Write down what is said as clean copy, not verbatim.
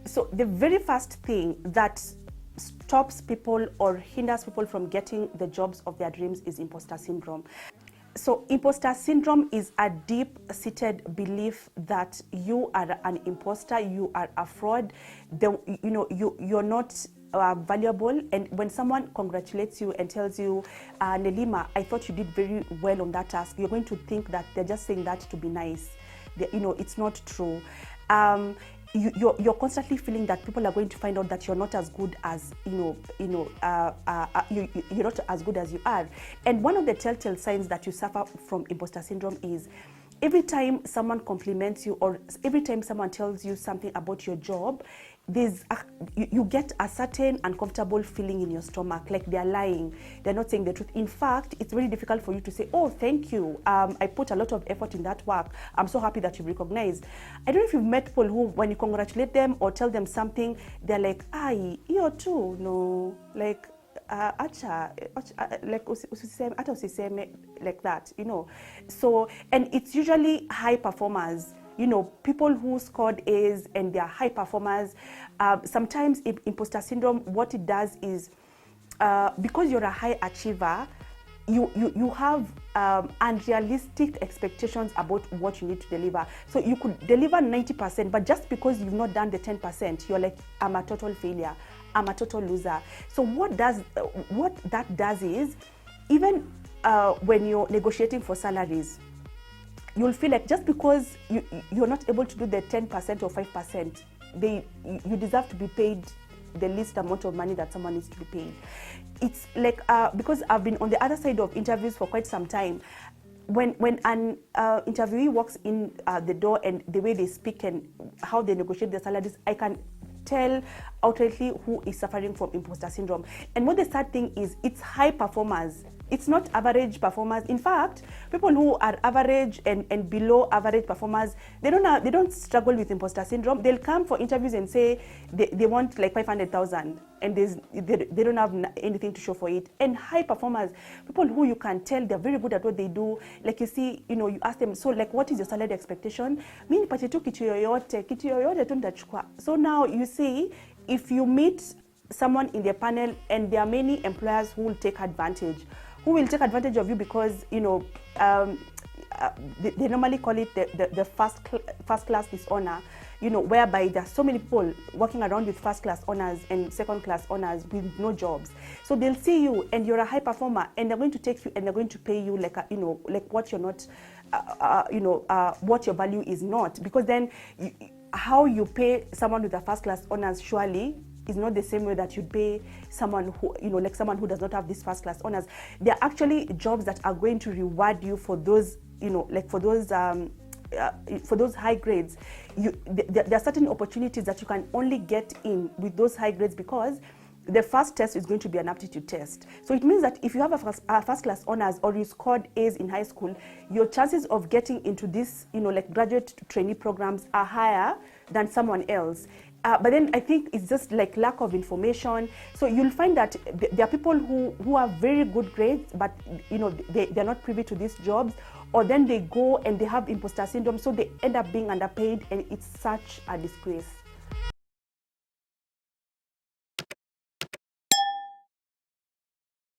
So the very first thing that stops people or hinders people from getting the jobs of their dreams is imposter syndrome. So imposter syndrome is a deep-seated belief that you are an imposter, you are a fraud, you're not valuable. And when someone congratulates you and tells you, Nelima, I thought you did very well on that task, you're going to think that they're just saying that to be nice. It's not true. You're constantly feeling that people are going to find out that you're not as good as you're not as good as you are. And one of the telltale signs that you suffer from imposter syndrome is every time someone compliments you or every time someone tells you something about your job, you get a certain uncomfortable feeling in your stomach, like they're lying, they're not saying the truth. In fact, it's very difficult for you to say, oh, thank you, I put a lot of effort in that work, I'm so happy that you recognize. I don't know if you've met people who, when you congratulate them or tell them something, they're like, ay, you too, no, like, acha, like usiseme, like that, So, and it's usually high performers, people who scored A's and they're high performers. Sometimes imposter syndrome, what it does is, because you're a high achiever, you have unrealistic expectations about what you need to deliver. So you could deliver 90%, but just because you've not done the 10%, you're like, I'm a total failure, I'm a total loser. So what that does is, even when you're negotiating for salaries, you'll feel like just because you're not able to do the 10% or 5%, you deserve to be paid the least amount of money that someone needs to be paid. It's like, because I've been on the other side of interviews for quite some time, when an interviewee walks in the door and the way they speak and how they negotiate their salaries, I can tell outrightly who is suffering from imposter syndrome. And what the sad thing is, it's high performers. It's not average performers. In fact, people who are average and below average performers, they don't struggle with imposter syndrome. They'll come for interviews and say they want like 500,000 and they don't have anything to show for it. And high performers, people who you can tell they're very good at what they do, like you see, you ask them, so like, what is your salary expectation? Mimi nipate tu kitu yoyote tu nitachukua. So now you see, if you meet someone in their panel, and there are many employers who will take advantage of you because, they normally call it the first class dishonor, whereby there are so many people working around with first class honors and second class honors with no jobs. So they'll see you and you're a high performer, and they're going to take you and they're going to pay you like like what you're not, what your value is not, because then how you pay someone with a first class honors surely is not the same way that you'd pay someone who, like someone who does not have this first class honors. There are actually jobs that are going to reward you for those, for those high grades. There are certain opportunities that you can only get in with those high grades because the first test is going to be an aptitude test. So it means that if you have a first class honors or you scored A's in high school, your chances of getting into this, like graduate trainee programs are higher than someone else. But then I think it's just like lack of information. So you'll find that there are people who have very good grades, but they're not privy to these jobs, or then they go and they have imposter syndrome, so they end up being underpaid, and it's such a disgrace.